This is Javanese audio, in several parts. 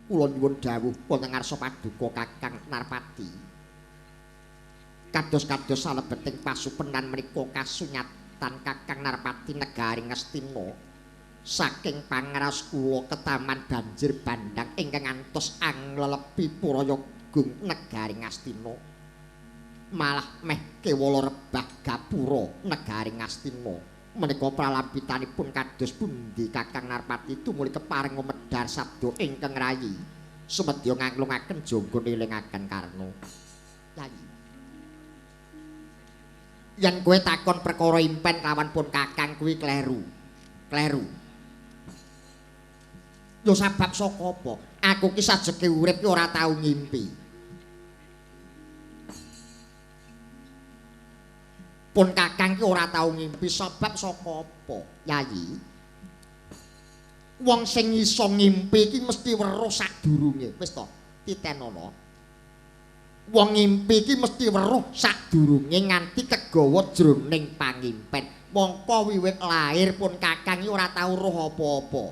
kula nyuwun dawuh wonten ngarsa paduka Kakang Narpati. Kados-kados salebeting pasupenan menika kasunyatan Kakang Narpati negari Ngastina saking pangraos kula ketaman banjir bandhang ingkang ngantos anglelepi Purayagung negari Ngastina. Malah meh kewala rebah gapura negari Ngastina. Menika pralampitanipun kados pundi Kakang Narpati tumuli keparing medhar sabda ingkang rayi sumedya nganglungaken jangga elingaken karna Yayi. Yen kowe takon perkara impen lawan pun Kakang kuwi kleru. Yo sebab saka apa? Aku ki sajeke urip ora tau ngimpi. Pun Kakang ki ora tau ngimpi sebab saka apa, Yayi? Wong sing iso ngimpi ki mesti weruh sadurunge. Wis to, titenana. Wong ngimpi ki mesti weruh sadurunge nganti kegawa jroning pangimpen. Mongko wiwit lair pun Kakang ki ora tau roh apa-apa.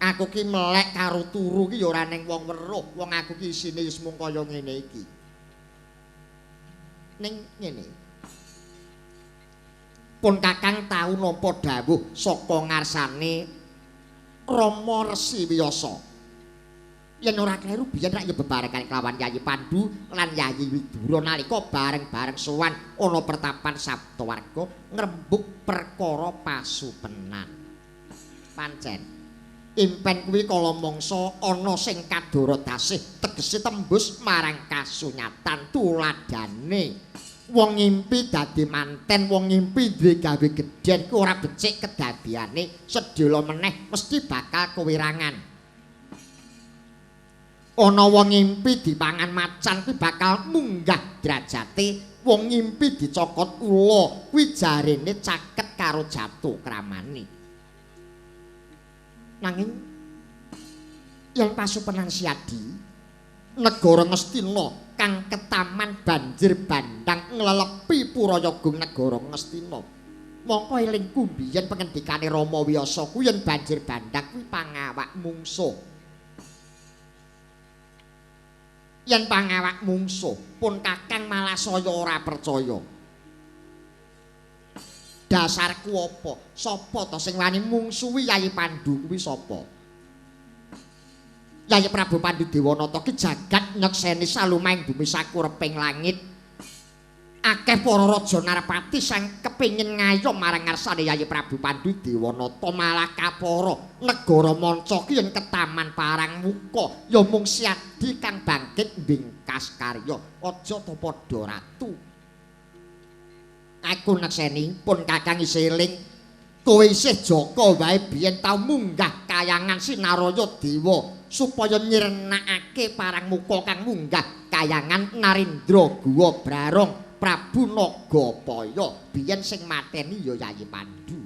Aku ki melek karo turu ki ya ora ning wong weruh. Wong aku ki isine wis mung kaya ngene iki. Ning ngene. Pun Kakang tau nampa dawuh saka ngarsane Rama Resi Wiyasa. Yen ora kleru biyen rak ya bebarengan kelawan Yayi Pandhu lan Yayi Widura nalika bareng-bareng sowan ana pertapan Saptawarga ngrembug perkara pasupenan. Pancen impen kuwi kala mangsa ana sing kadara dasih tegese tembus marang kasunyatan tuladane wong ngimpi dadi manten wong ngimpi duwe gawe gedhen ku ora becik kedadiane sedhela meneh mesti bakal kewirangan ana wong ngimpi dipangan macan kuwi bakal munggah derajate wong ngimpi dicokot ula kuwi jarene caket karo jatuh kramane nanging yang pasupenan siadi negara Ngastina kang ketaman banjir bandhang nglelepi Purayagung negara Ngastina mongko eling kumbiyen pengendikane Rama Wiyasa kuwi yen banjir bandhang kuwi pangawak mungsuh yen pangawak mungsuh pun Kakang Malasaya ora percaya dasarku apa? Sapa to sing wani mungsuhi Yayi Pandhu kuwi sapa? Yayi Prabu Pandhu Dewanata ki jagat nyekseni salumahing bumi sakureping langit. Akeh para raja Narpati sing kepengin ngayom marang ngarsane Yayi Prabu Pandhu Dewanata malah kapara negara manca ki yen ketaman parang muka ya mung siadi kang bangkit mbingkas karya aja to padha ratu. Aku nekseni pun Kakang isih eling kowe isih jaka wae biyen tau munggah kayangan Sinaraya Dewa supaya nyirnakake parang muka kang munggah kayangan Narendra Guwa Brarong Prabu Nagapaya biyen sing mateni ya Yayi Pandhu.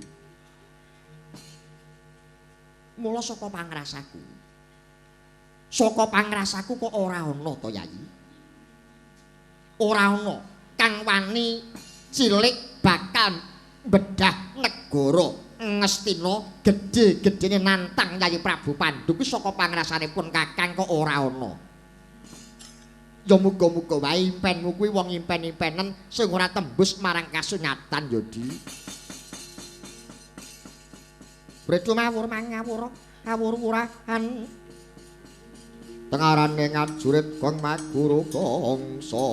Mula saka pangrasaku kok ora ana to Yayi. Ora ana kang wani cilik bakal bedah negara Ngastina gedhe-gedhene nantang Yayi Prabu Pandhu kuwi saka pangrasanipun Kakang kok ora ana. Ya muga-muga wae impenmu kuwi wong impen-impenen sing ora tembus marang kasunyatan ya Di. Bretu mawur mangawur kawur-wurahan tengarane ngajurit gong maguru gongso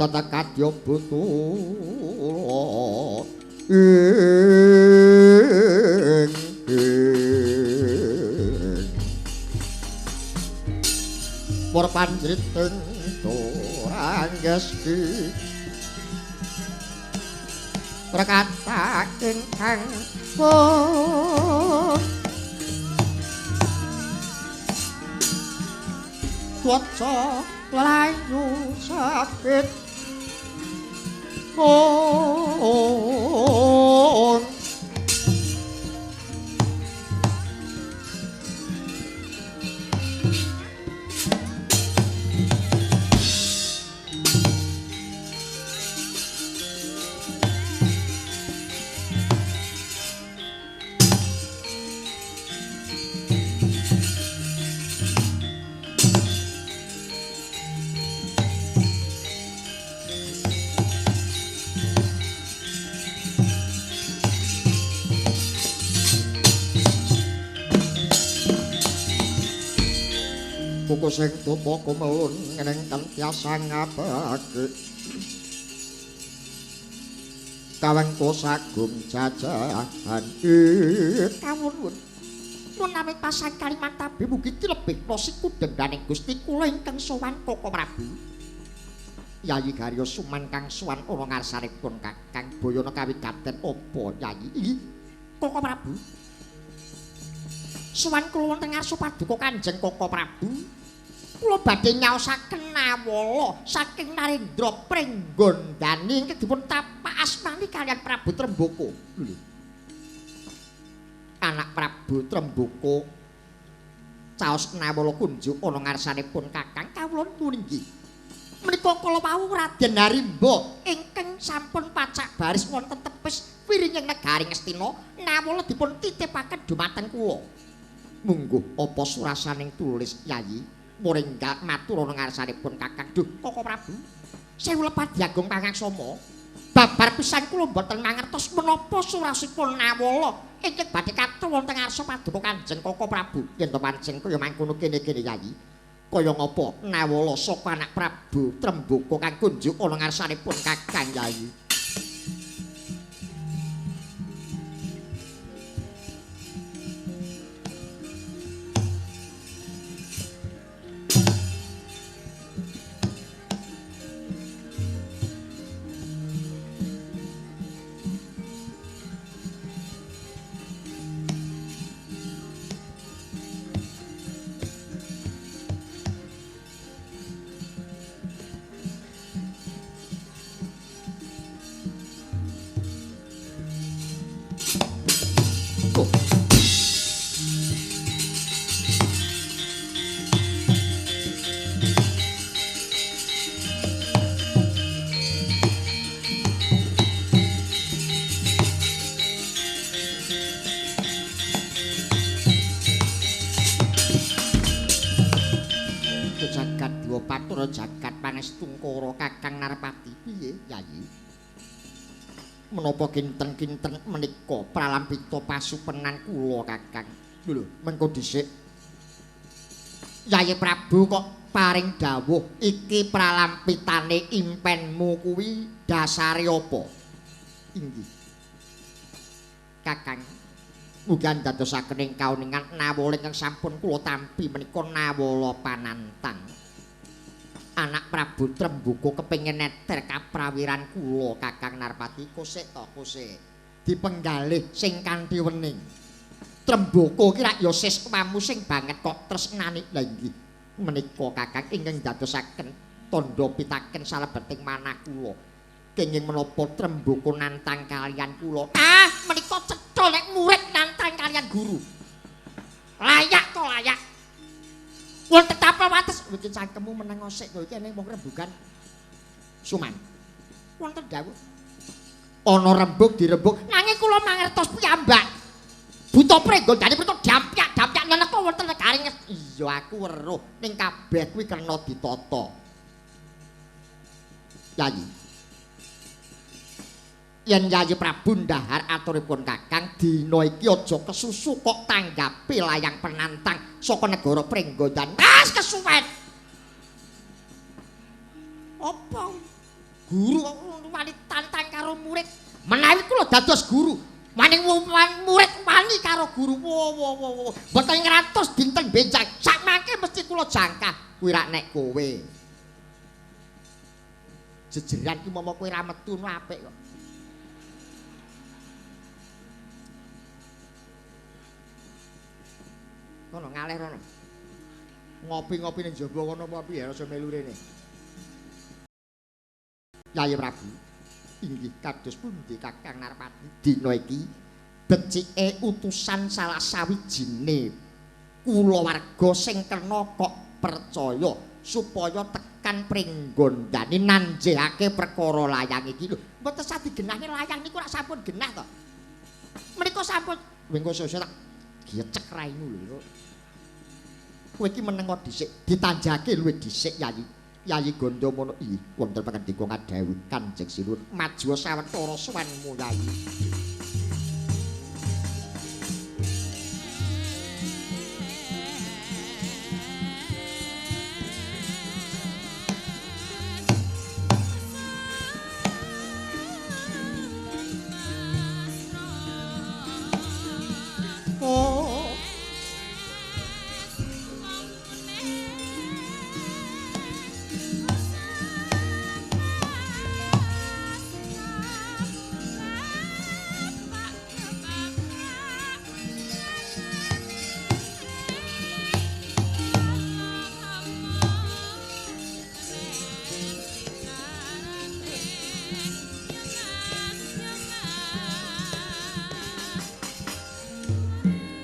tata kadya butuh por panjriting turanggeski prakata ingkang cuaca layu sakit Tremboko sing tumaka melun ingkang tiasa ngabake kawengku sagung jajahan kawuhun menawi pasang kalimat tabe mugi lebih nasiku dendaning Gusti kula ingkang sowan Koko Prabu Yayi Garya Suman kang sowan ana ngarsanipun Kakang Bayana kawigaten apa Yayi iki Koko Prabu sowan kula wonten ngarsa paduka Kanjeng Koko Prabu kula badhe nyaosaken nawala saking Narendra Pringgondani ingkang dipun tapak asmani kaliyan Prabu Tremboko lho anak Prabu Tremboko caos nawala kunjuk ana ngarsanipun Kakang kawula nuwun inggih menika kala wau Raden Harimba ingkang sampun pacak baris wonten tepis wiringing negari Ngastina nawala dipun titipaken dhumateng kula mungguh apa surasaning tulis Yayi muringga matur ana ngarsanipun Kakang duh Koko Prabu sewu lepati agung pangaksama babar pisan kula mboten mangertos menapa surasipun nawala ingkang badhe katur wonten ngarsa paduka Kanjeng Koko Prabu yen to pancen kaya mangkono kene-kene Yayi kaya ngapa nawala saka anak Prabu Tremboko kang kunjuk ana ngarsanipun Kakang Yayi jagat panestungkara Kakang Narpati piye Yayi menapa kinten-kinten menika pralampita pasupenan kula Kakang lho mengko dhisik Yayi Prabu kok paring dawuh iki pralampitane impenmu kuwi dasare apa inggih Kakang mugi dadosaken ing kauningan nawala ingkang sampun kula tampi menika nawala panantang anak Prabu Tremboko kepengin neter kaprawiran kula Kakang Narpati kosek to kosek dipenggalih sing kanthi wening Tremboko ki rak ya siswamu sing banget kok tresnani lha inggih menika Kakang ingkang dadosaken tandha pitaken salebeting manah kula kenging menapa Tremboko nantang kalian kula menika cetha nek murid nantang kalian guru layak to layak wonten tapa wates iki cangkemmu meneng osik to iki ning wong rembugan Suman wonten dawuh ana rembug dirembug nanging kula mangertos piyambak buta pringgondani putu dampyak nyeneka wonten negari iya aku weruh ning kabeh kuwi kena ditata Yayi yen Yayi Prabu ndahar aturipun Kakang dina iki aja kesusu kok tanggapi layang penantang saka negara Pringgondani mas kesuwen apa guru wani tantang karo murid menawi kula dados guru maning murid wani karo guru wo mboten ngratos dinten benjang sak mangke mesti kula jangkah kuwi rak nek kowe jejeran ki momo kowe ra metu apik kok kono ngalih rono. Ngopi-ngopi ning jaba kono apa piye rasa melu rene. Yayi Prabu, inggih kados pundi Kakang Narpati dina iki becike utusan salah sawijine kulawarga sing kena kok percaya supaya tekan Pringgondani nanjehake perkara layang iki lho. Mboten sadi genahne layang niku rak sampun genah to. Menika sampun wengko sesuk tak gecek raimu lho. Kowe iki menengo dhisik ditanjake luwih dhisik Yayi. Yayi Gandamana iki wonten pangandika ngadhawuh Kanjeng Sinuwun maju sawetara suwanmu Yayi.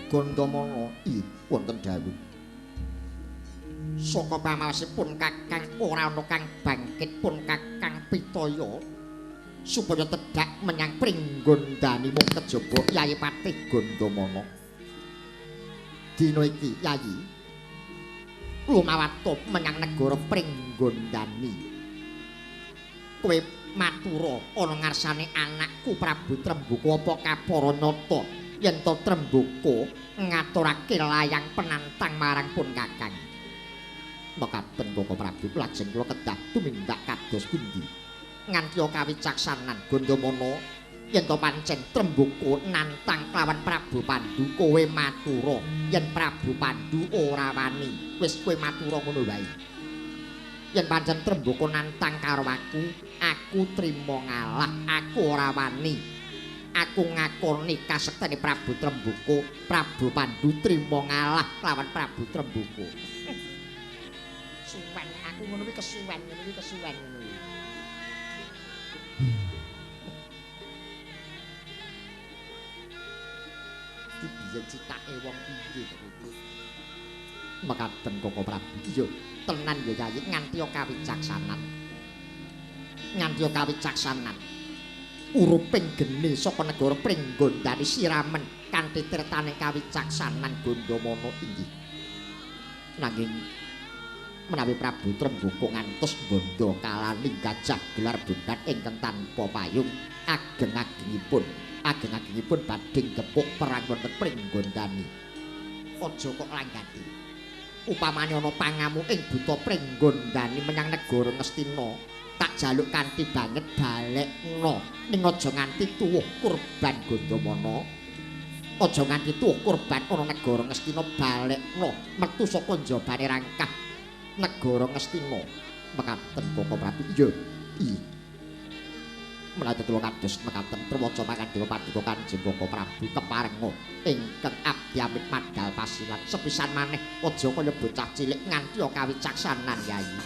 Gandamana wonten dawuh. Saka pamawasipun Kakang ora ana kang bangkit pun Kakang Pitaya supaya tedhak menyang Pringgondani mung kejaba Yayi Patih Gandamana. Dina iki Yayi lumawat menyang negara Pringgondani. Kowe matura ana ngarsane anakku Prabu Tremboko apa kaparanyata yen to Tremboko ngaturake layang penantang marang pun Kakang. Mekaten Koko Prabu lajeng kula kedah tumindak kados pundi nganti kawicaksanan Gandamana yen to pancen Tremboko nantang lawan Prabu Pandhu kowe matura yen Prabu Pandhu ora wani wis kowe matura ngono wae. Yen pancen Tremboko nantang karo aku trima ngalah, aku ora wani. Aku ngakoni kasektene Prabu Tremboko, Prabu Pandhu trima ngalah lawan Prabu Tremboko. Suwen aku ngono iki kesuwen ngono iki. Dibiyen citake wong piye to. Mekaten Koko Prabu. Iya, tenan ya Yayi nganti kawicaksanan. Uruping geni saka negara Pringgondani siramen kanthi tirtaning kawicaksanan Gandamana inggih. Nanging menawi Prabu Tremboko ngantos bondo kalani gajah gelar bundat ingkang tanpa payung ageng-agengipun badhe gepuk perang wonten Pringgondani. Aja kok langgati. Upamane ana pangamu ing buta Pringgondani menyang negara Ngastina, tak jaluk kanthi banget balekna ning aja nganti tuwuh kurban Gandamana. Aja nganti tuwuh kurban ana negara Ngastina balekna metu saka njabane rangkah negara Ngastina. Mekaten Koko Prabu. Iya. Menawi kula kados mekaten truwaca mangandewa paduka Kanjeng Koko Prabu keparenga ingkang abdi amit madal pasilan sepisan maneh aja kaya bocah cilik nganti kawicaksanan Yayi.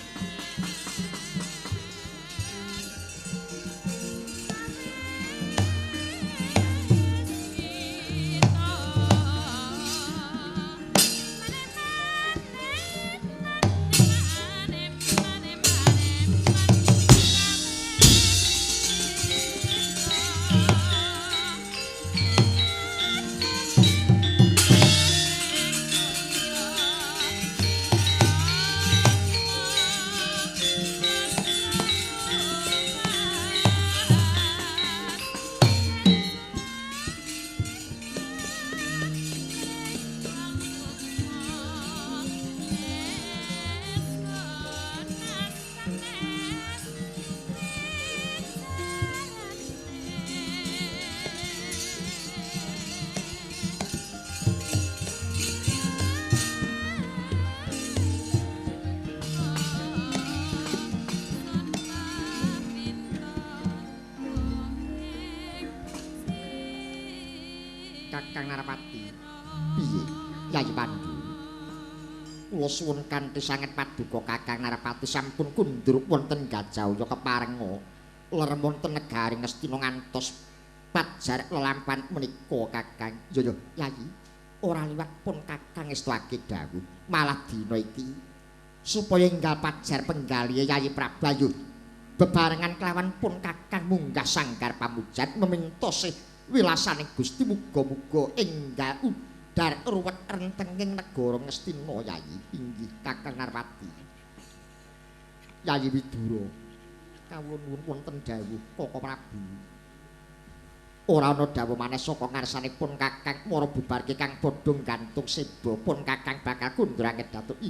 Kakang Narpati. Piye, Yayi Pandhu? Kula suwun kanthi sanget paduka Kakang Narpati sampun kundur wonten Gajahaya keparenga lerem wonten negari Ngastina ngantos pajar lelampan menika Kakang. Yo Yayi, ora liwat pun Kakang estuake dawuh malah dina iki supaya enggal pajar penggalihe Yayi Prabu bebarengan kelawan pun Kakang munggah sanggar pamujan memintosi wilasaning Gusti muga-muga enggal udar ruwet rentenging negara Ngastina Yayi. Inggih Kakang Narpati. Yayi Widura kawula nuwun wonten dawuh Koko Prabu. Ora ana dawuh maneh saka ngarsanipun Kakang mara bubarke kang padha gantung seba pun Kakang bakal kundurange datuk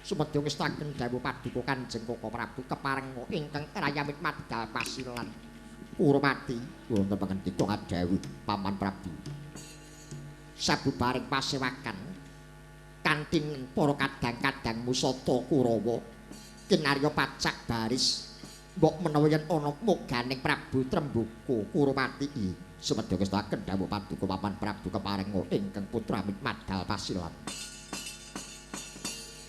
sumedya ngestaken dawuh paduka Kanjeng Koko Prabu keparenga ingkang rayamit madal pasilan. Urmati wonten pangendika dawuh Paman Prabu. Sabubaring pasewakan kanthi para kadang-kadang musata Kurawa kinarya pacak baris mbok menawa yen ana moganing Prabu Tremboko Kurmati sumedya ngestaken dawuh paduka Paman Prabu keparenga ingkang putra amit madal pasilan.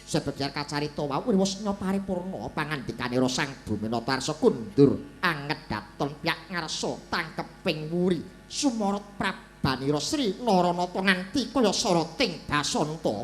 Sebagian kacarita wau riwasnya paripurna pangandikane Sang Buminatarsa kundur anget daton pyak ngarsa tangkeping wuri sumorot Prabu banira Sri Naranata nganti kaya soroting Basanta.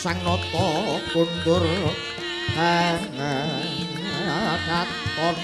sang nata kundur katon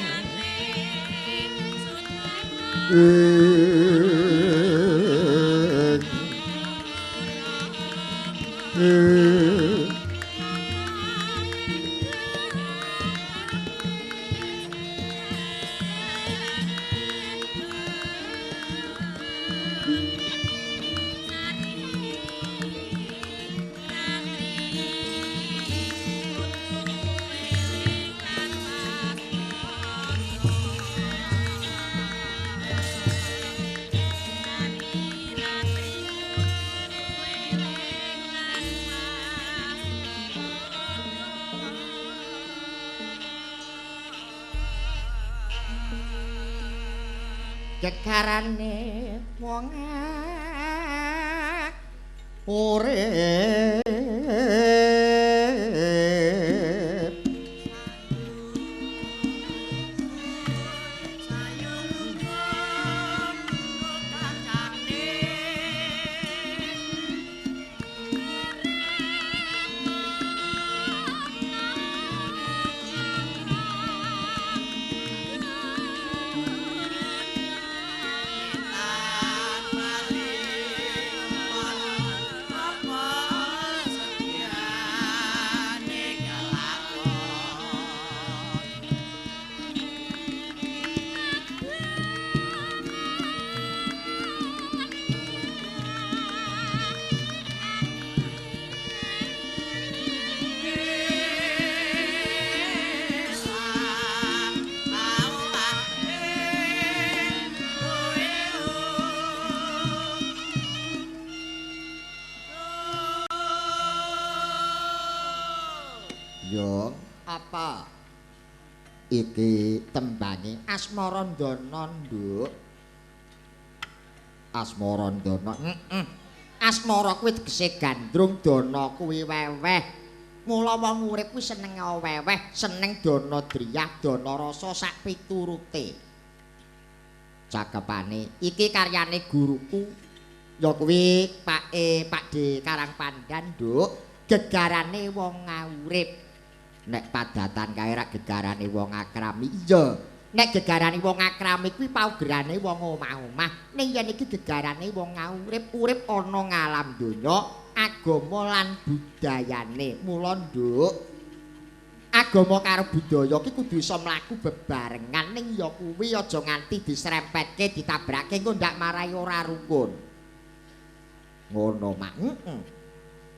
gegarane wong urip yo apa iki tembange Asmarandana nduk Asmarandana Asmara kuwi tegese gandrung dana kuwi weweh mula wong urip kuwi seneng weweh seneng dana driyah dana rasa sak piturute cakepane iki karyane guruku ya kuwi Pakde Karangpandan nduk gegarane wong urip nek padatan kae rak gegarane wong akrami iya nek gegarane wong akrami kuwi paugerane wong omah-omah ning yen iki gegarane wong urip ana ngalam donya agama lan budayane mula nduk agama karo budaya iki kudu iso mlaku bebarengan ning ya kuwi aja nganti disrempetke ditabrake engko ndak marai ora rukun ngono mak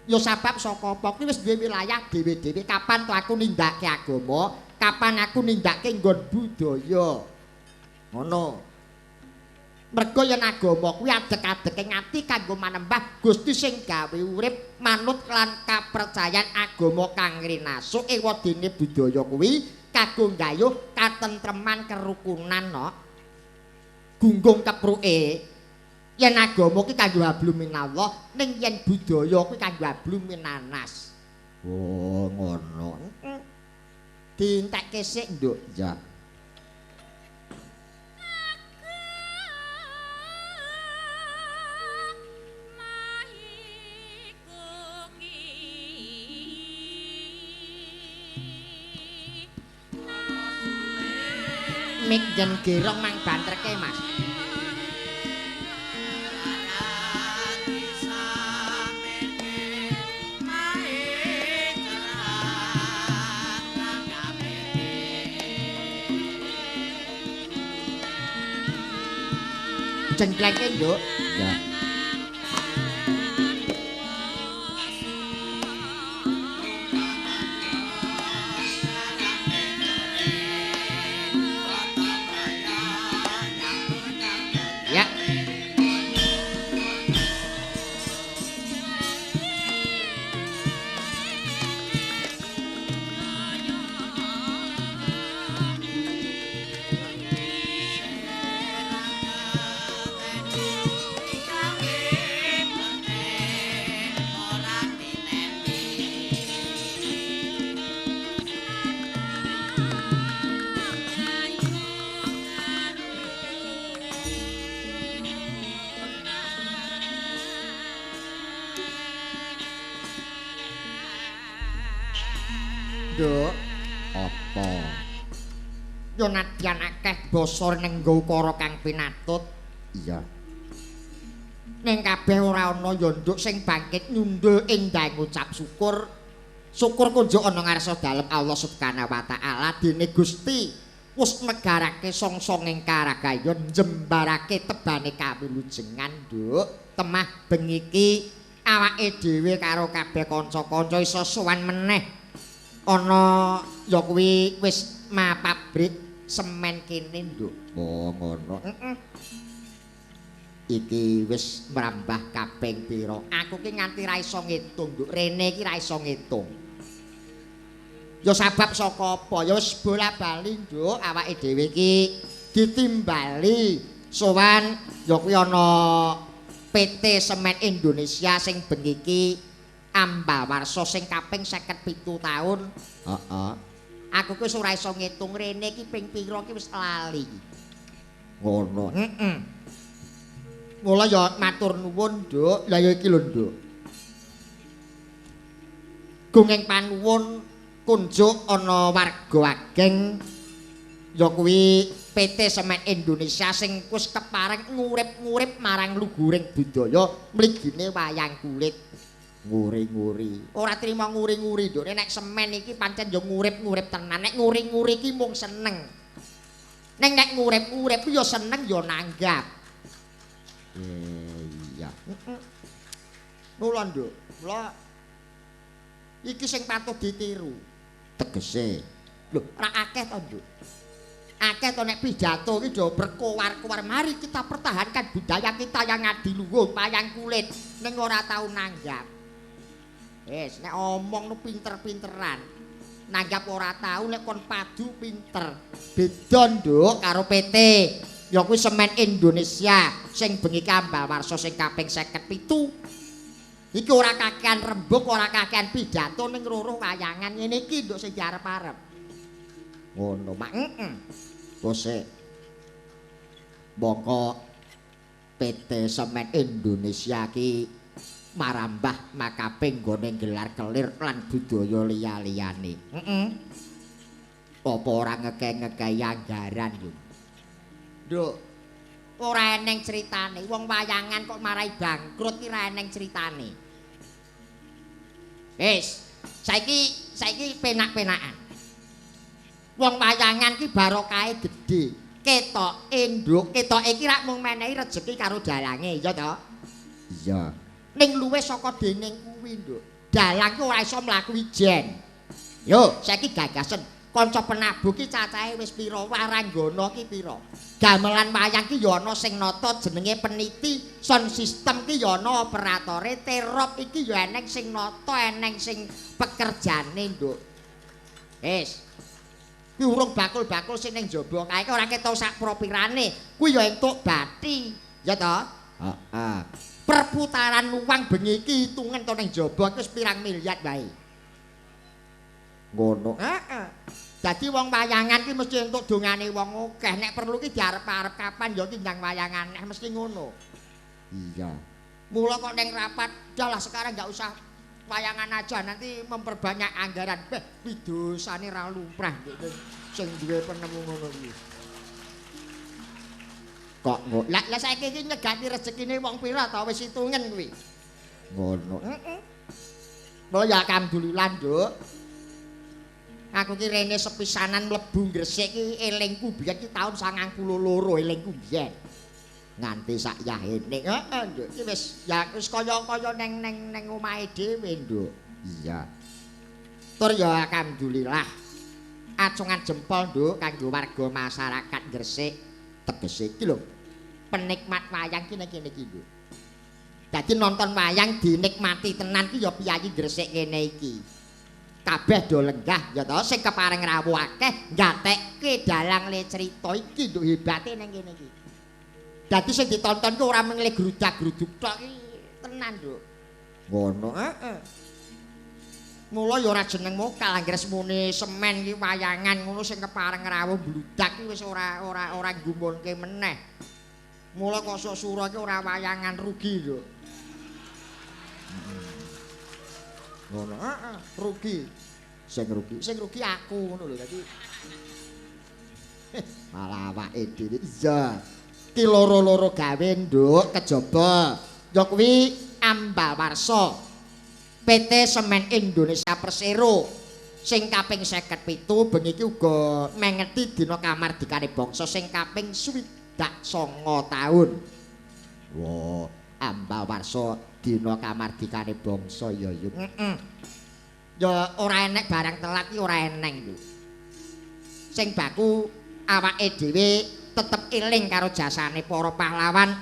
ya sebab saka apa kuwi wis duwe wilayah dhewe-dhewe kapan to aku nindakake agama kapan aku nindakake nggon budaya ngono mergo yen agama kuwi adek-adeke ngati kanggo manembah Gusti sing gawe urip manut lan kapercayan agama kang rinasuk ewadene budaya kuwi kanggo nggayuh katentreman kerukunan no gunggung kepruke yen agama ki kanggo hablum minallah ning yen budaya kuwi kanggo hablum minanas. Oh ngono. Dientekke sik nduk ya. Mik jen gerong mang bantreke Mas. Cengkleke nduk. Ya. Ya. Nduk. Apa? Yo nadyan akeh basa ning nggo ukara kang pinatut. Iya. Ning kabeh ora ana ya Nduk sing bangkit nyundul endah ngucap syukur. Syukur kunjuk ana ngarsa dalem Allah Subhanahu wa taala dene Gusti wis megarake song-song ing karagayon jembarake tebane kawilujengan Nduk. Temah bengi iki awake dhewe karo kabeh kanca-kanca iso sowan meneh ana ya kuwi wis pabrik semen kene Nduk. Oh ngono. Iki wis mrambah kaping pira? Aku ki nganti ra iso ngitung, Nduk. Rene iki ra iso ngitung. Ya sabab saka apa? Ya wis bola-bali, Nduk, awake dhewe iki ditimbali sowan ya kuwi ana PT Semen Indonesia sing bengi iki ambawarsa sing kaping 57 taun. Heeh. Aku ki wis ora iso ngitung rene iki ping pira ki wis lali. Ngono. Heeh. Mula ya matur nuwun, Nduk. Lah ya iki lho, Nduk. Gunging panuwun kunjuk ana warga ageng ya kuwi PT Semen Indonesia sing wis kepareng ngurip-ngurip marang luhuring budaya mligine wayang kulit. Nguri-nguri. Ora trima nguri-nguri, Nduk. Nek semen iki pancen ya ngurip-ngurip tenan. Nek nguri-nguri iki mung seneng. Nek ngurip-ngurip ya seneng ya nanggap. Iya. Mula Nduk, mula iki sing patut ditiru. Tegese. Lho, ra akeh to, Nduk. Akeh to nek pidato iki do berkowar-kowar. Mari kita pertahankan budaya kita yang adiluhung wayang kulit. Ning ora tau nanggap. Wis nek omong nu pinter-pinteran. Nanggap ora tau nek kon padu pinter. Beda Nduk karo PT ya kuwi Semen Indonesia sing bengi ambawarsa sing kaping 57. Iki ora kakean rembug, ora kakean pidato ning ruruh wayangan ngene iki Nduk sing diarep-arep. Ngono, Mak. Heeh. Bose. Mongko PT Semen Indonesia ki marambah makaping nggone gelar kelir lan budaya liya-liyane. Heeh. Apa ora ngekek-ngekeki anggaran yo. Nduk, ora eneng critane. Wong wayangan kok marai bangkrut ki ora eneng critane. Wis, saiki penak-penakan. Wong wayangan ki barokahe gedhe. Ketoke Nduk, ketoke iki rak mung menehi rejeki karo dalange, ya to? Iya. Ning luwih saka dening kuwi, Nduk. Dalang ki ora iso mlaku ijen. Yo, saiki gagasen. Kanca penabuh ki cacahe wis pira? Waranggana ki pira? Gamelan wayang ki ya ana sing nata jenenge peniti, sound system ki ya ana operatore, terop iki ya eneng sing nata, eneng sing pekerjane, Nduk. Wis. Ki urung bakul-bakul sing ning jaba kae ora ketok sak propirane. Kuwi ya entuk bathi, ya to? Heeh. Perputaran uang bengi iki hitungan to ning jaba wis pirang miliar wae. Ngono. Heeh. Dadi wong wayangan ki mesti entuk dongane wong akeh. Nek perlu ki diarep-arep kapan ya tindang wayangan mesti ngono. Iya. Mula kok ning rapat, dalah sekarang enggak usah wayangan aja nanti memperbanyak anggaran. Widosane ra lumrah sing duwe penemu ngono kuwi. Kok ngono. Lah saiki iki nyegati rezekine wong pira ta wis hitungen kuwi. Ngono. Heeh. Mula ya alhamdulillah, Nduk. Aku ki rene sepisanan mlebu Gresik ki elingku biyen ki taun 92 elingku biyen. Nganti sak yahene. Heeh, Nduk. Iki wis ya wis kaya-kaya neng omahe dhewe, Nduk. Iya. Tur ya alhamdulillah. Acungan jempol, Nduk, kanggo warga masyarakat Gresik. Tegese iki lho. Penikmat wayang ki ning kene iki, Nduk. Dadi nonton wayang dinikmati tenan ki ya piyayi Gresik kene iki. Kabeh do lenggah ya to sing kepareng rawuh akeh nggatekke dalang le crita iki nduk hebate ning kene iki. Dadi sing ditonton ku ora mung le grudak-gruduk tok iki tenan, Nduk. Ngono, heeh. Mula ya ora jeneng mokal anggere semune semen iki wayangan ngono sing kepareng rawuh bludak iki wis ora nggumunke meneh. Mula kok sok sura iki ora wayangan rugi, Nduk. Ngono, heeh, rugi. Sing rugi aku ngono lho dadi. Malah awake dhewe iya. Ki loro-loro gawe nduk kejaba. Ya kuwi Ambal Warsa. PT Semen Indonesia Persero. Sing kaping 57 bengi iki uga mengeti dina kamardikane bangsa sing kaping 29 taun. Wah, Ambal Warsa dina kamardikane bangsa ya yo. Ya ora enek barang telat iki ora eneng lho. Sing baku awake dhewe tetep eling karo jasane para pahlawan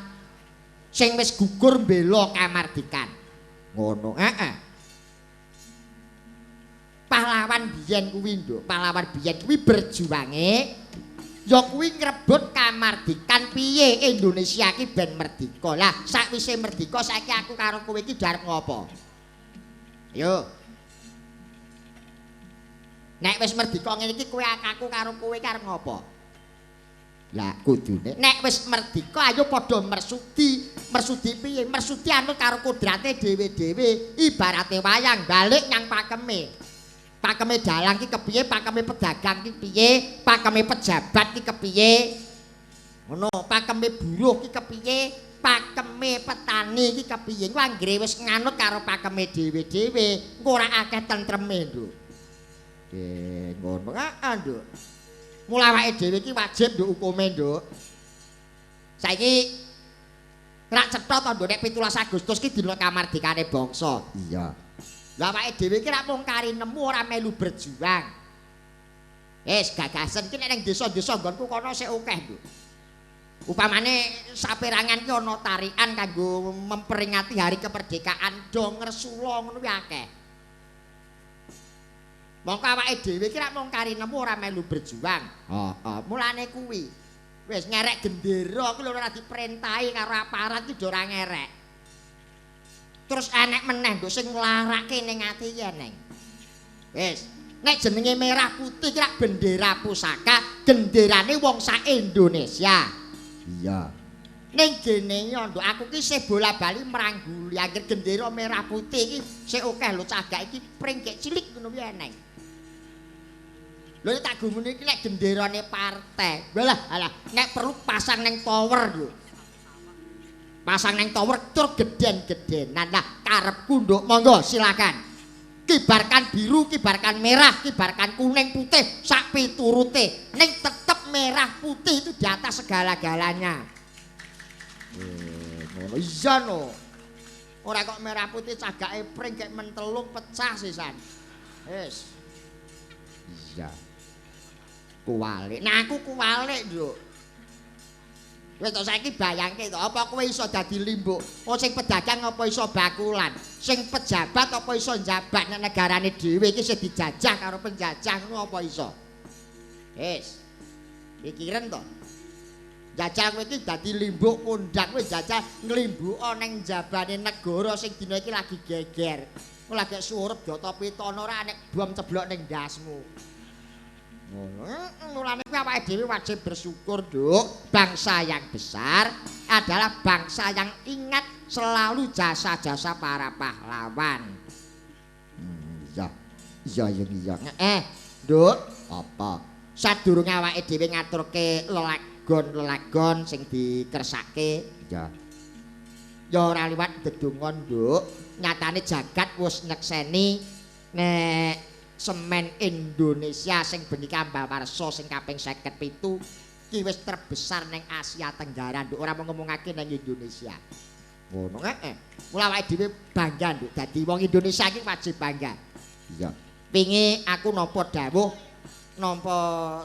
sing wis gugur mbela kamardikan. Ngono, Pahlawan biyen kuwi nduk, pahlawan biyen kuwi berjuange ya kuwi ngrebut kamardikan piye Indonesia iki ben merdika. Lah sakwise merdika saiki aku karo kowe iki arep ngopo? Ayo. Nek wis merdika ngene iki kowe aku karo kowe arep ngopo? Lah kudune nek wis merdika ayo padha mersudi. Mersudi piye? Mersudi anut karo kodrate dhewe-dhewe. Ibarate wayang balik nyang pakeme. Pakeme dalang ki kepiye? Pakeme pedagang ki piye? Pakeme pejabat ki kepiye? Ngono, pakeme buruh ki kepiye? Pakeme petani ki kepiye? Ku anggere wis nganut karo pakeme dhewe-dhewe, engko ora akeh tentreme, Nduk. Ngono Nduk. Mula awake dhewe iki wajib nduk hukume, Nduk. Saiki rak cetha to Nduk nek 17 Agustus ki dina kamardikane bangsa. Iya. Lah awake dhewe iki rak mung kari nemu ora melu berjuang. Wis gagasan iki nek ning desa-desa nggonku kono sik akeh, Nduk. Upamane saperangan ki ana tarian kanggo memperingati hari kemerdekaan do ngresula ngono kuwi akeh. Mongko awake dhewe iki rak mung kari nemu ora melu berjuang. Mulane kuwi wis ngerek gendera kuwi lho ora diperintahi karo aparat iki do ora ngerek. Terus enek meneh nduk sing nglarake ning ati iki eneng. Wis, nek jenenge merah putih ki rak bendera pusaka, genderane wong sak Indonesia. Iya. Ning gene yo nduk aku ki sih bola-bali mrangguli anggere gendera merah putih iki sik akeh lho cagak iki pring gek cilik ngono kuwi eneng. Lho tak gumune iki lek genderane partai. Alah, nek perlu pasang ning tower lho. Pasang ning tower tur geden-gedenan. Lah karepku nduk monggo silakan. Kibarkan biru, kibarkan merah, kibarkan kuning, putih sak piturute. Ning tetep merah putih itu di atas segala-galanya. Ngono iya no. Ora kok merah putih cagake pring kek mentelung pecah sisan. Wis. Iya. Kuwalik. Nah aku kuwalik, Nduk. Wis to saiki bayangke to, apa kowe iso dadi limbuk? Oh sing pedagang apa iso bakulan? Sing pejabat apa iso njabat nek negarane dhewe iki sing dijajah karo penjajah ngono apa iso? Wis. Pikiran to. Jajal kowe iki dadi limbuk kondang kowe jajal nglimbuka ning jabane negara sing dina iki lagi geger. Kowe lagi surep data pitana ora nek bom ceblok ning ndasmu. Mulane kuwi awake dhewe wajib bersyukur, Nduk. Bangsa yang besar adalah bangsa yang ingat selalu jasa-jasa para pahlawan. Iya. Nduk, apa? Sadurunge awake dhewe ngaturke lelagon sing dikersake, ya. Ya ora liwat dedonga, Nduk. Nyatane jagat wis nyekseni nek Semen Indonesia sing bengi Ambal Warsa sing kaping 57 ki wis terbesar ning Asia Tenggara, Nduk. Ora mau ngomongake ning Indonesia. Ngono Mula awake dhewe bangga, Nduk. Dadi wong Indonesia iki wajib bangga. Iya. Wingi aku nampa dawuh nampa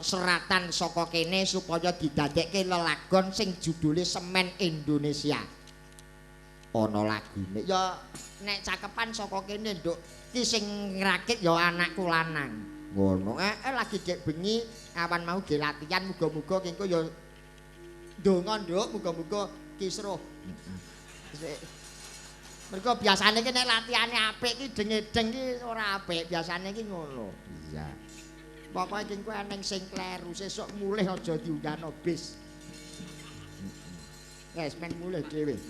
seratan saka kene supaya didadekke lelagon sing judule Semen Indonesia. Ana lagune. Ya nek cakepan saka kene, Nduk. Ki sing ngrakit ya anakku lanang. Ngono. Lagi dek bengi awan mau ge latihan muga-muga engko ya ndonga, Nduk, muga-muga kisruh. Mergo biasane ki nek latihane apik ki dengedeng ki ora apik, biasane ki ngono. Iya. Pokoke ki engko eneng sing kleru, sesuk mulih aja diundano bis. Wes men mulih dhewe.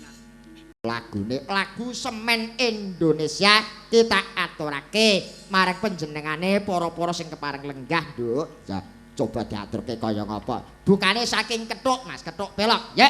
lagu Semen Indonesia kita aturake marang panjenengane para-para sing kepareng lenggah Nduk. Ya coba diaturke kaya ngapa. Bukane saking kethuk Mas, kethuk belok. Ya.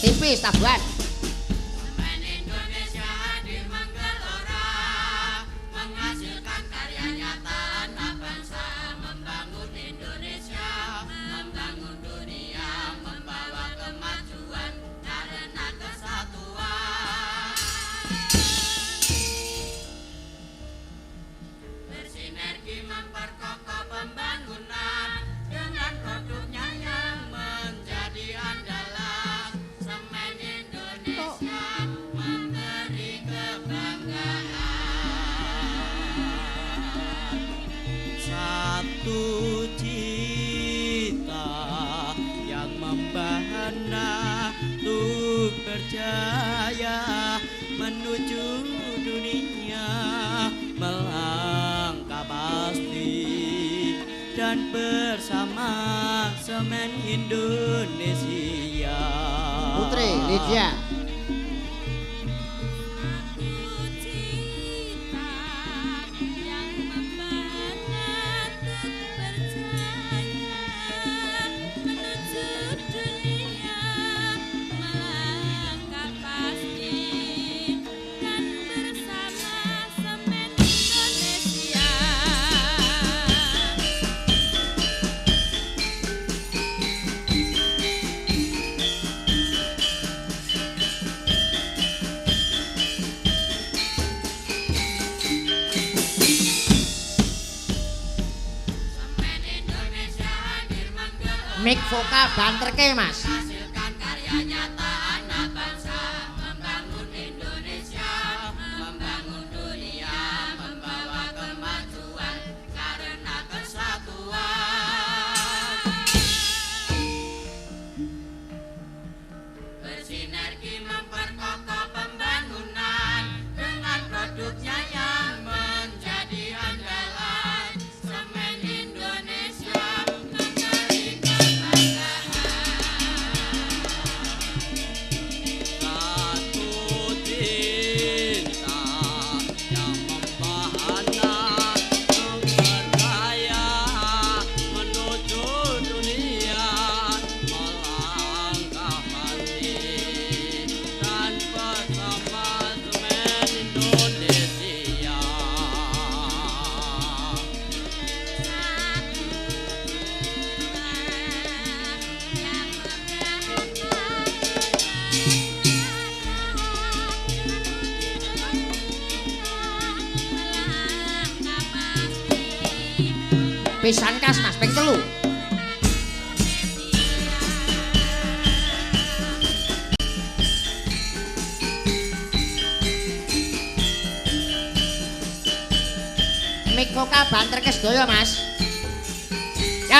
Tipis tabuhan. Semen Indonesia hadir menggelora, menghasilkan karya nyata anak bangsa, membangun Indonesia, membangun dunia, membawa kemajuan karena kesatuan. Bersinergi memperkokoh pembangunan dengan produknya yang menjadi andalan. Semen Indonesia memberi kebanggaan. Satu cita yang membahana untuk berjaya menuju dunia, melangkah pasti dan bersama Semen Indonesia. Putri Lydia. Satu cita yang membahana untuk berjaya menuju dunia, melangkah pasti dan bersama Semen Indonesia. Semen Indonesia hadir menggelora, Mik vokal banterke Mas. hasilkan karya nyata anak bangsa, membangun Indonesia, membangun dunia, membawa kemajuan karena kesatuan. Bersinergi memperkokoh pembangunan dengan produknya yang menjadi andalan. Semen Indonesia memberi kebanggaan. Satu cinta yang membahana untuk berjaya menuju dunia, melangkah mati dan bersama Semen Indonesia. Pisan kas Mas, ping 3. Mik vokal banterke sedaya Mas. Ya.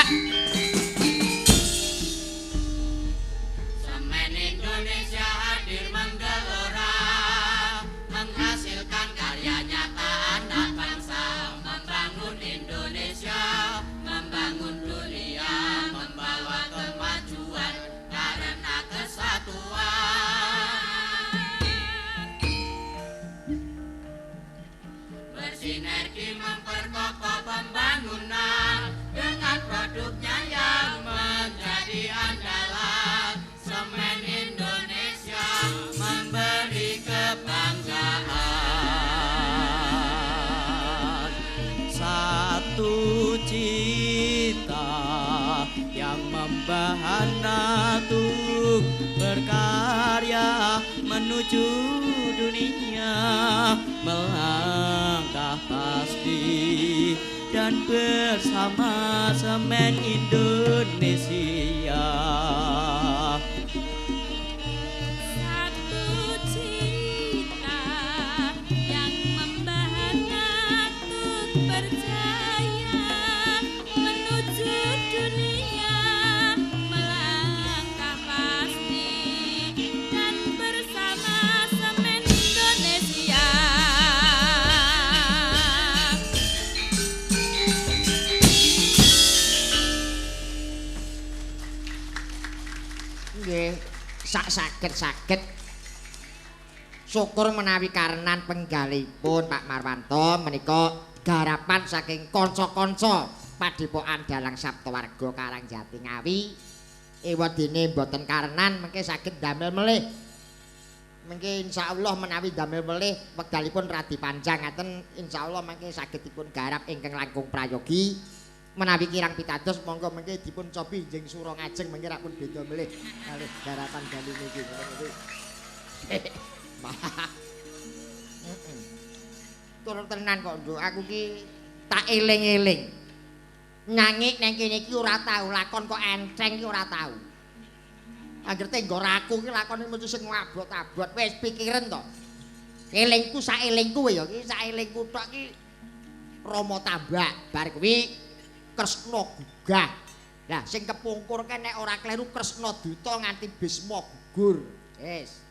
Semen Indonesia hadir menggelora, menghasilkan karya nyata anak bangsa, membangun Indonesia, membangun dunia, membawa kemajuan karena kesatuan. Bersinergi memperkokoh pembangunan dengan produknya yang menjadi andalan. Semen Indonesia memberi kebanggaan. Satu cita yang membahana untuk berkarya menuju dunia, melangkah pasti dan bersama Semen Indonesia. Satu cita yang membahana untuk saged. Syukur menawi karenan penggalipun Pak Marwanto menika garapan saking kanca-kanca Padepokan Dalang Saptawarga Karangjati Ngawi. Ewadene mboten karenan mengke saged damel melih. Mengke insyaallah menawi damel melih wekdalipun radi panjang ngaten insyaallah mengke saged dipun garap ingkang langkung prayogi. Menawi kirang pitados monggo mengke dipun cobi njing sura ngajeng mengke rak pun beda melih kalih garapan dalu niki. Turun tenan kok Nduk, aku ki tak eling-eling. Nyangik nang kene iki ora tau, lakon kok enteng ki ora tau. Angger tenggo raku ki lakone mesti sing abot-abot wis pikiran to. Elingku sak elingku ya iki sak elingku tok ki Rama Tambak bar kuwi Kresna gugah. Lah sing kepungkur ke nek ora kleru Kresna Duta nganti Bisma gugur. Wis.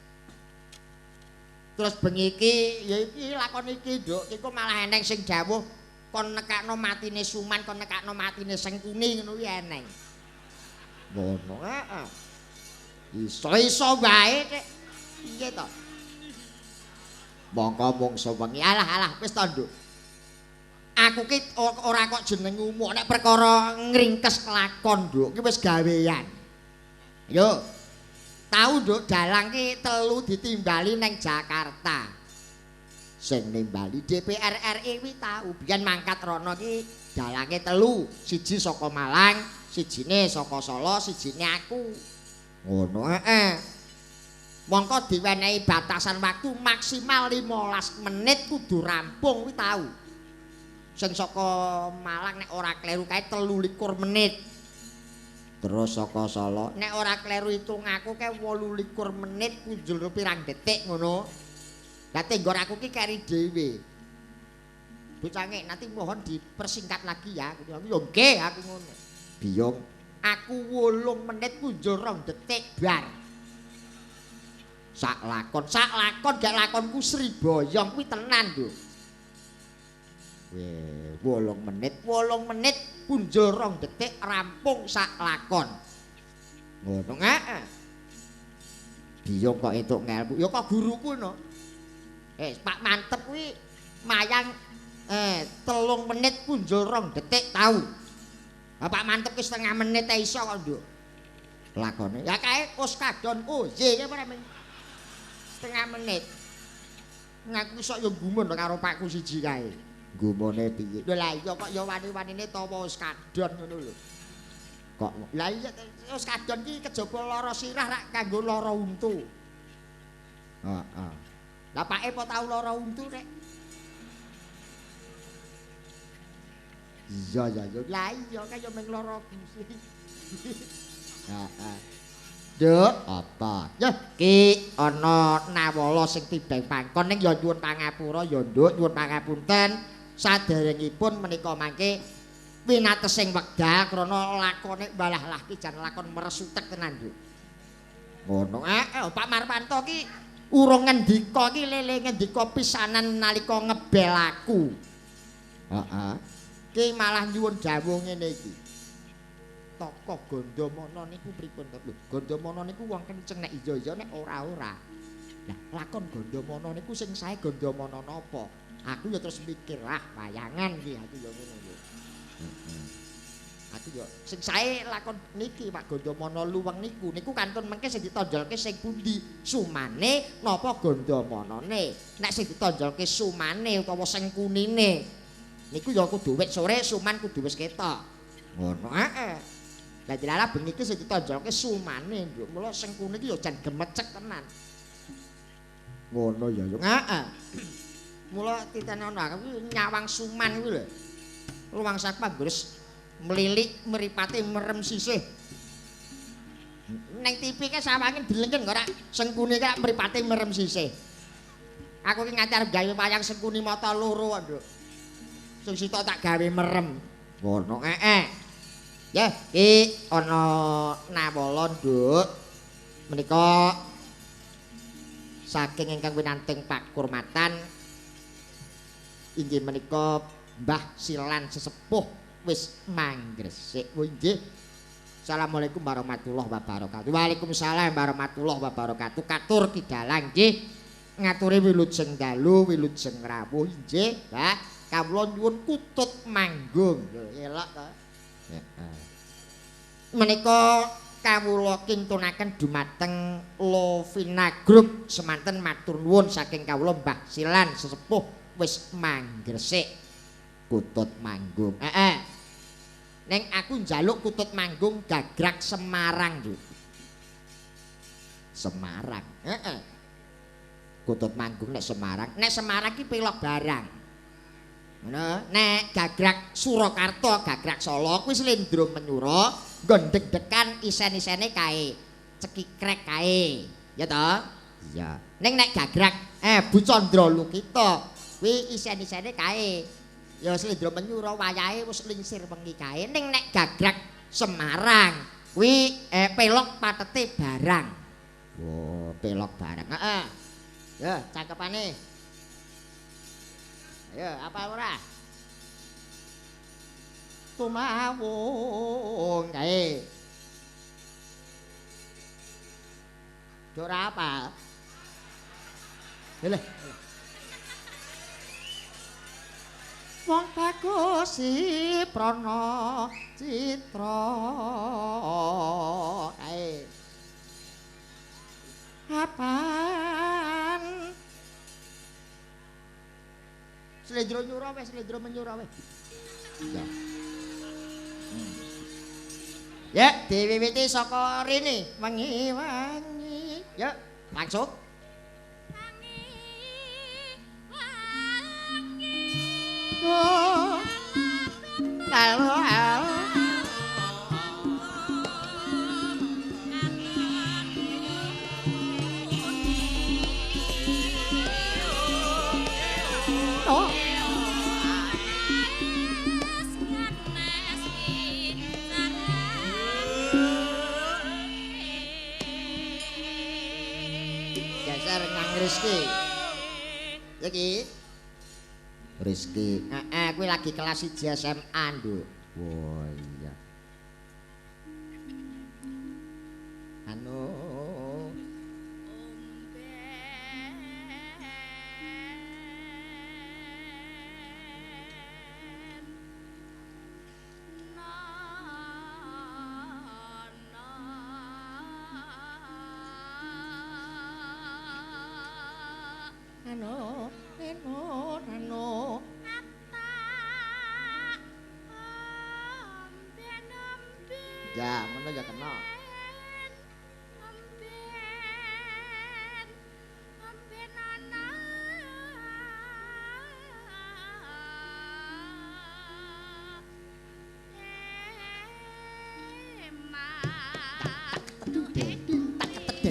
Terus bengi iki ya iki lakon iki Nduk iku malah eneng sing dawuh kon nekakno matine Suman kon nekakno matine Sengkuni ngono kuwi eneng. Ngono heeh. Iso wae Dik. Piye to? Mongko mung sewengi. Alah wis to Nduk. Aku ki ora kok jeneng umuk nek perkara ngringkes kelakon Nduk ki wis gawean. Ayo. Tahu Nduk dalang ki telu ditimbali neng Jakarta. Sing nimbali DPR RI kuwi tahu biyen mangkat rono ki dalange telu, siji saka Malang, sijine saka Solo, sijine aku. Ngono Mongko diwenehi batasan waktu maksimal 15 menit kudu rampung kuwi tahu. Sing saka Malang nek ora kleru kae 23 menit. Terus saka Solo nek ora kleru hitung aku kae 28 menit kunjul pirang detik ngono. Lah tenggor aku ki keri dhewe. Bocange nanti mohon dipersingkat lagi ya. Yo nggih aku ngono. Biyong aku 8 menit kunjul 2 detik bar. Sak lakon gak lakonku Sri Boyong kuwi tenan lho. Weh, 8 menit punjul 2 detik rampung sak lakon. Ngono Biyong kok entuk ngelmu. Ya kok guruku no. Pak Mantep kuwi mayang 3 menit punjul 2 detik tahu. Pak Mantep ki setengah menit iso kok Nduk. Lakone. Ya kae kos kadon oye ki ora setengah menit. Ngaku iso ya gumun karo pakku siji kae. Gumone piye? Lho lah iya kok ya wani-wanine tawa wis kadon ngono lho. Kok lah iya wis kadon ki kejaba lara sirah rak kanggo lara untu. Heeh. Lah pake apa tau lara untu rek? Iya. Lah iya kaya meng lara gusi. Heeh. Nduk, apa? Ya ki ana nawala sing timbang pangkon ning ya nyuwun pangapura ya Nduk, nyuwun pangapunten. Saderengipun menika mangke winatesing wekdal krana lakone balah lah ki jan lakon meresutek tenan Nduk. Ngono Pak Marwanto ki urung ngendika ki lele ngendika pisanan nalika ngebel aku. Heeh. Ki malah nyuwun dawuh ngene iki. Tokoh Gandamana niku pripun to? Lho, Gandamana niku wong kenceng nek iya nek ora. Lah lakon Gandamana niku sing sae Gandamana napa? Aku ya terus mikir, wayangan iki aku ya ngono lho. Aku ya sing sae lakon niki Pak Gandamana luweng niku kantun mengke sing ditonjolke sing pundi? Sumane napa Gandamanane? Nek sing ditonjolke sumane utawa Sengkunine niku ya kudu wit sore suman kudu wis ketok. Ngono Lah dilala bengi iki sing ditonjolke sumane Nduk. Mula Sengkune iki ya jan gemecek tenan. Ngono ya yo. Mula titenono aku nyawang suman kuwi lho. Luwang sak panggres melilik mripate merem sisih. Neng TV ke sawange dilengken kok ora Sengkune kok mripate merem sisih. Aku ki ngajar gawe wayang Sengkuni mata loro kok Nduk. Sing sitok tak gawe merem. Ngono Ya, iki ana nawala Nduk. Menika saking ingkang winanting Pak Kurmatan inggih menika Mbah Silan sesepuh wis manggresik. Oh nggih. Assalamualaikum warahmatullahi wabarakatuh. Waalaikumsalam warahmatullahi wabarakatuh. Katur kidalang nggih. Ngaturi wilujeng dalu, wilujeng rawuh nggih, Mbah. Kawula nyuwun kutut manggung. Lho, elok to. Heeh. Menika kawula kintunaken dumateng Lovina Group semanten matur nuwun saking kawula Mbah Silan sesepuh wis manggresik kutut manggung. Heeh. Neng aku njaluk kutut manggung Gagrak Semarang, Dik. Semarang. Heeh. Kutut manggung nek Semarang. Nek Semarang ki pelok barang. Ngono. Nek Gagrak Surakarta, Gagrak Solo kuwi slendro menyura, nggo deg-degan isen-isene kae. Cekikrek kae. Ya toh? Iya. Ning nek Gagrak Bu Candra Lukita kuwi isen-isene kae. Ya slendro menyura wayahe wis lingsir wengi kae. Ning nek Gagrak Semarang kuwi pelok patete barang. Oh, pelok barang. Heeh. Ya, cakepane. Ayo, apa ora? Tumawung kae. Ora apa? Lha wong bagus si prana citra kae apan slendro nyura wis slendro menyura wis ya ya diwiwiti saka rene wengi-wengi ya langsung oh lalu geser nang Rizky iki Rizky, kuwi lagi kelas 1 SMA, Nduk. Wah, iya. Anu ya, ngono ya kena.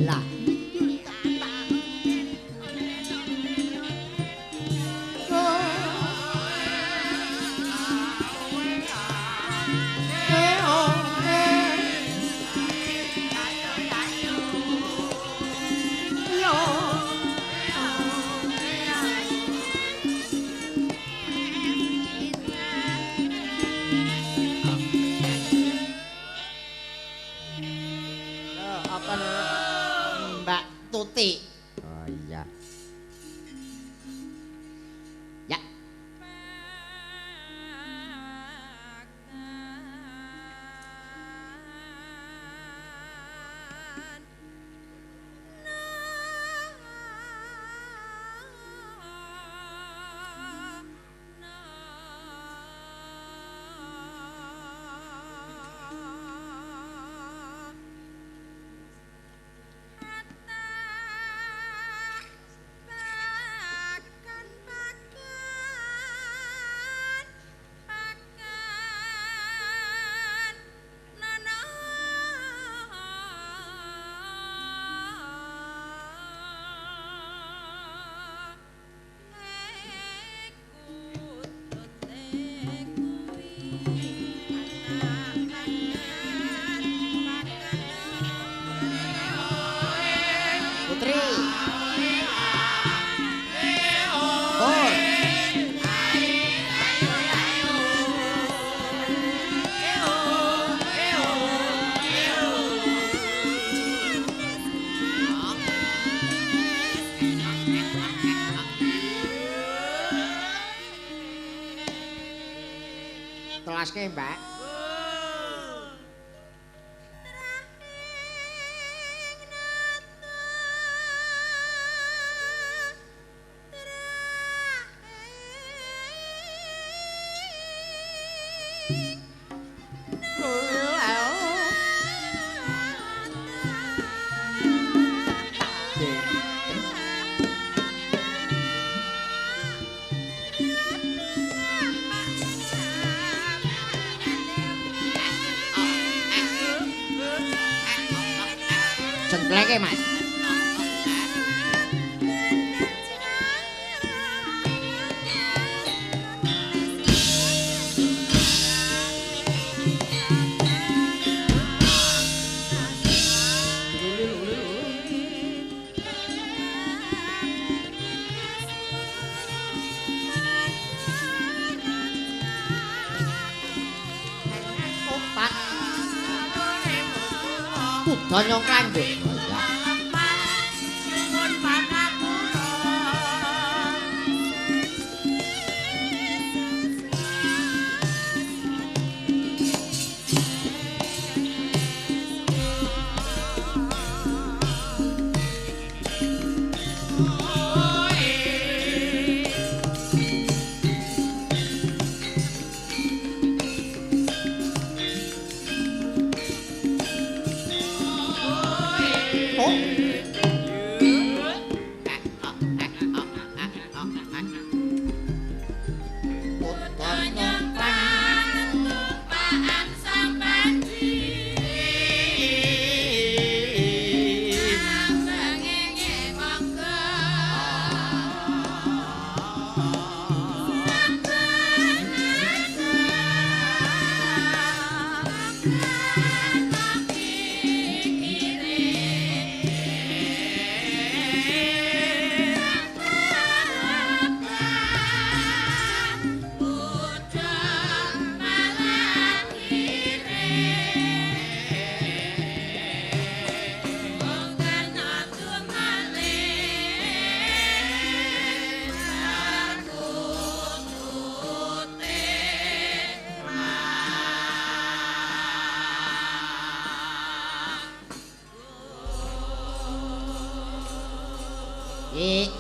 Lah. ngawaske, Mbak. Jengkleke, Mas. Kuda nyongklang, Bu.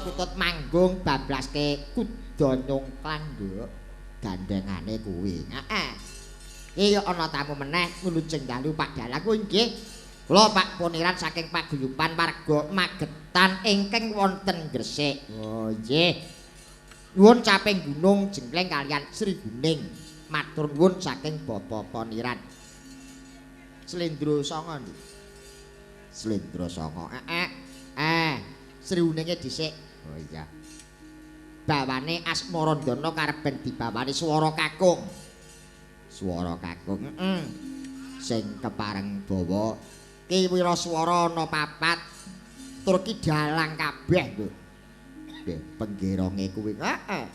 Kutut manggung bablaske kuda nyongklang nduk gandengane kuwi. Heeh. Iki ana tamu meneh nulunjeng dalu Pak Dalang kuwi nggih. Kula Pak Poniran saking paguyuban warga Magetan ingkang wonten Gresik. Oh nggih. Nuwun caping gunung jengkleng kalian Sri Guning. Matur nuwun saking Bapak Poniran. Slendra Sanga nggih. Slendra Sanga. Sri Guninge dhisik. Oh iya. Bawane Asmarandana karep dibawani swara kakung. Swara kakung. Sing kepareng dawa ki wiraswara ana papat. Tur ki dalang kabeh lho. Nggih, penggeronge kuwi. Heeh.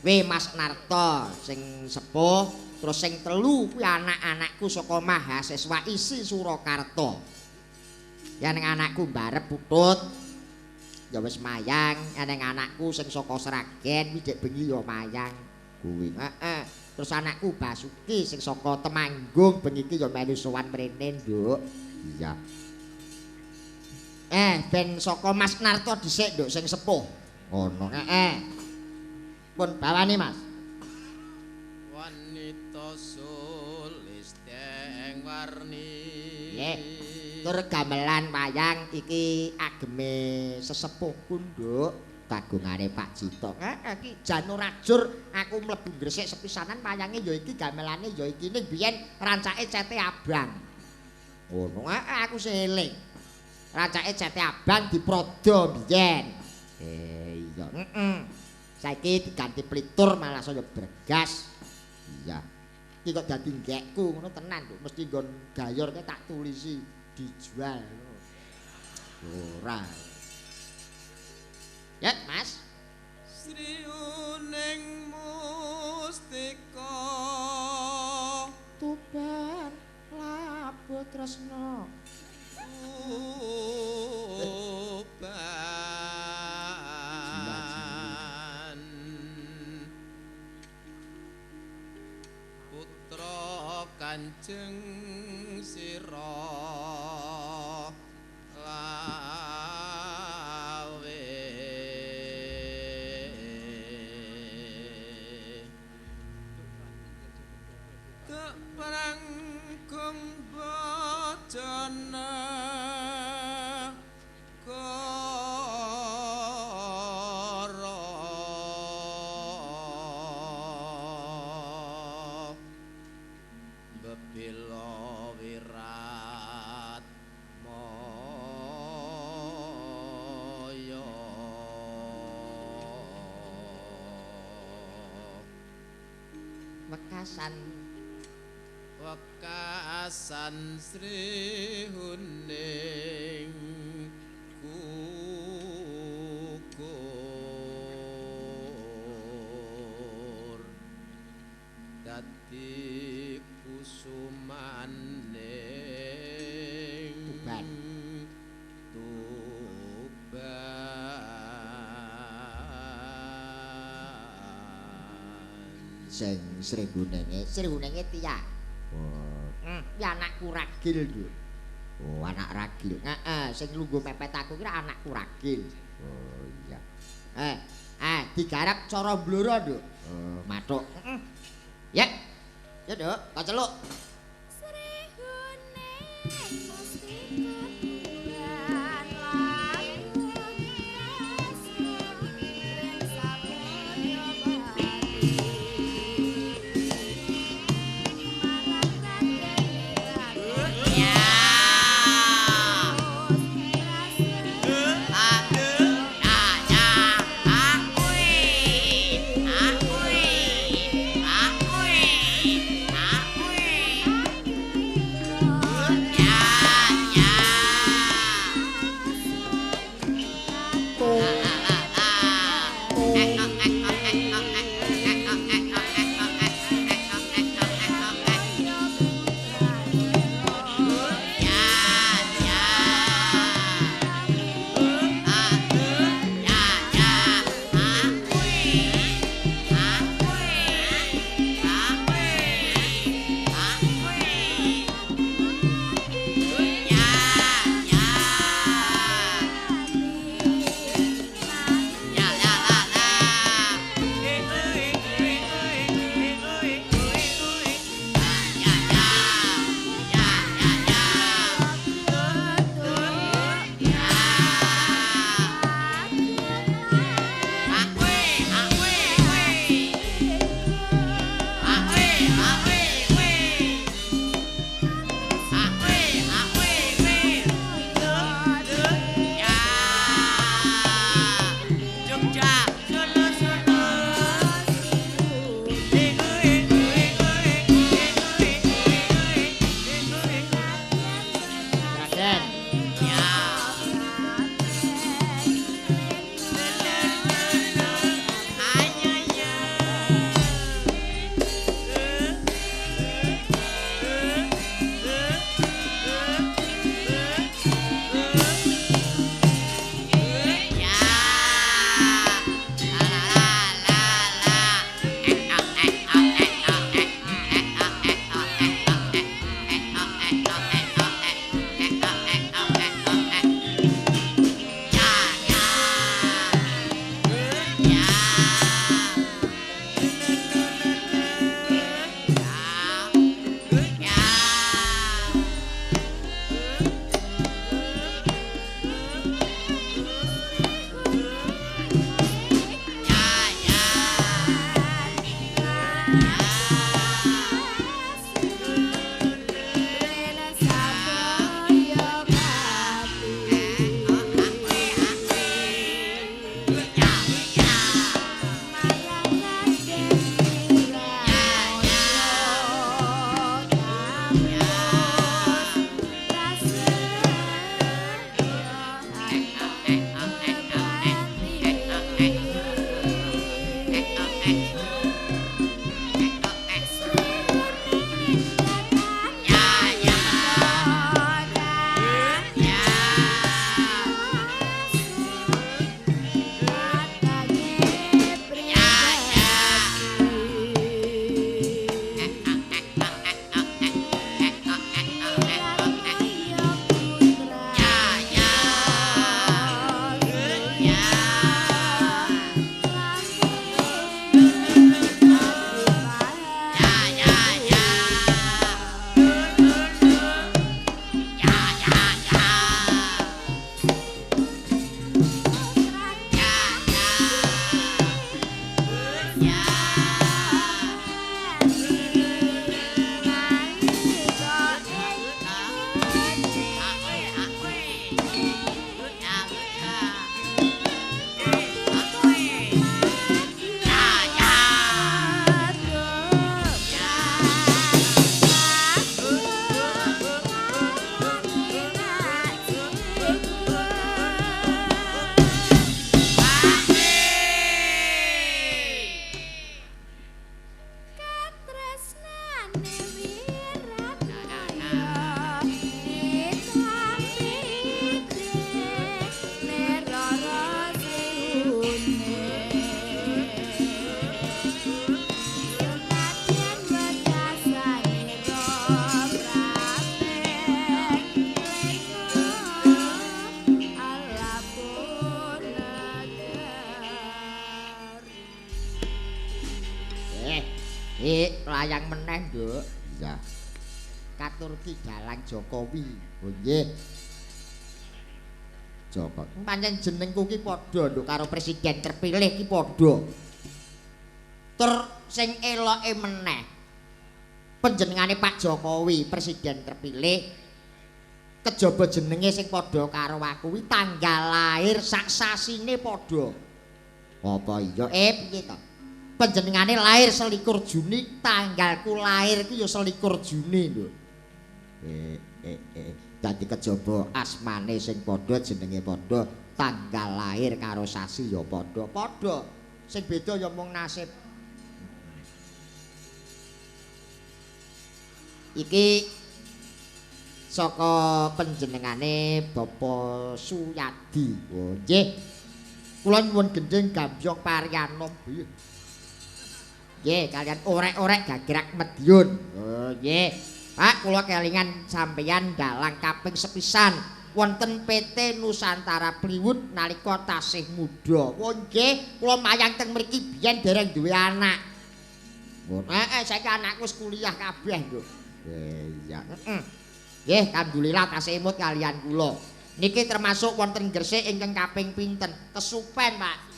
Kuwi Mas Narto sing sepuh, terus sing telu kuwi anak-anakku saka mahasiswa isi Surakarta. Ya ning anakku mbarep putut ya wis mayang, ning anakku sing saka Sragen widhek bengi ya mayang kuwi. Heeh. Terus anakku Basuki sing saka Temanggung bengi iki ya melu sowan mrene, Nduk. Iya. Ben saka Mas Narto dhisik, Nduk, sing sepuh. Ngono. Pun bawani, Mas. Wanita sulisteng warni. Nggih. Tur gamelan wayang iki ageme sesepuhku, Nduk, kagungane Pak Jito. Iki Janur Rajur aku mlebu Gresik sepisanan wayange ya iki gamelane ya iki ning biyen rancake Cete Abang. Ngono. Aku seling. Rancake Cete Abang diprodo biyen. Iya. Saiki diganti plitur malah saya bergas. Iya. Iki kok dadi nggekku ngono tenan, Nduk. Mesti nggon gayor tak tulisi dijual. Ora. Ya, Mas. Sri Uning Mustika Tuban labuh tresna. Tuban Kanjeng sira Prangkung bojone kara bebila wirat moyo wekasan Sri Huning gugur dadi kusumaning Tuban. Sing Sri Gunenge tiyak. Ya anakku ragil lho. Oh, anak ragil. Heeh, sing lungguh mepet aku kira anakku ragil. Oh, iya. Digarap cara bloro, Nduk. Mathuk. Ya. Ya, Nduk, tak celuk. Sri Guneng Gusti Kutuban lagu Rasul Ben Saboyo Bali Malakan ya Layang meneh, Nduk. Iya. Katurki dalang Jokowi. Oh nggih. Joko. Pancen jenengku ki padha, Nduk, karo presiden terpilih ki padha. Tur sing eloke meneh. Panjenengane Pak Jokowi, presiden terpilih. Kejaba jenenge sing padha karo aku kuwi tanggal lahir sak sasine padha. Apa iya? Piye to? Panjenengane lahir 21 Juni, tanggalku lahir ki ya 21 Juni lho. Dadi kejaba asmane sing padha, jenenge padha, tanggal lahir karo sasi ya padha-padha. Sing beda ya mung nasib. Iki saka panjenengane Bapak Suyadi. Oh nggih. Kula nyuwun gendheng Gambyong Paryanom nggih. Nggih, kalian orek-orek Gagrak Medyun. Oh nggih. Pak, kula kelingan sampeyan dalang kaping sepisan wonten PT Nusantara Plywood nalika tasih muda. Oh nggih, kula mayang teng mriki biyen dereng duwe anak. Saiki anakku wis kuliah kabeh, Nduk. Iya, nggih, alhamdulillah tasih imut kalian kula. Niki termasuk wonten Gresik ingkang kaping pinten? Kesupen, Pak.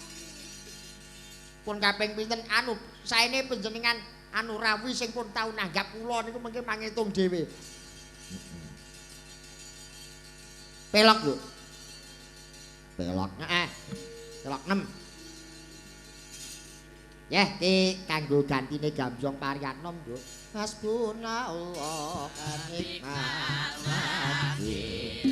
Pun kaping pinten anu saene panjenengan anu rawuh sing pun tau nanggap kula niku mengke mangitung dhewe. Pelok, Bu. Pelok. Pelok 6. Yeh, ki kanggo gantine Gambyong Paryanom, Bu. Hasbunallah wa ni'mal wakil.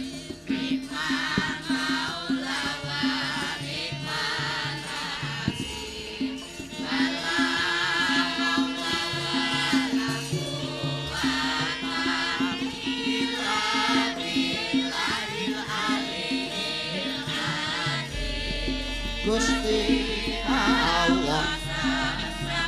Gusti Allah Marang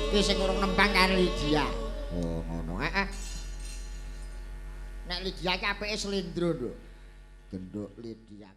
Ki sing urung nembang karo Lydia. Oh, ngono. Nek Lydia ki apike slendro, Nduk. Genduk Lydia.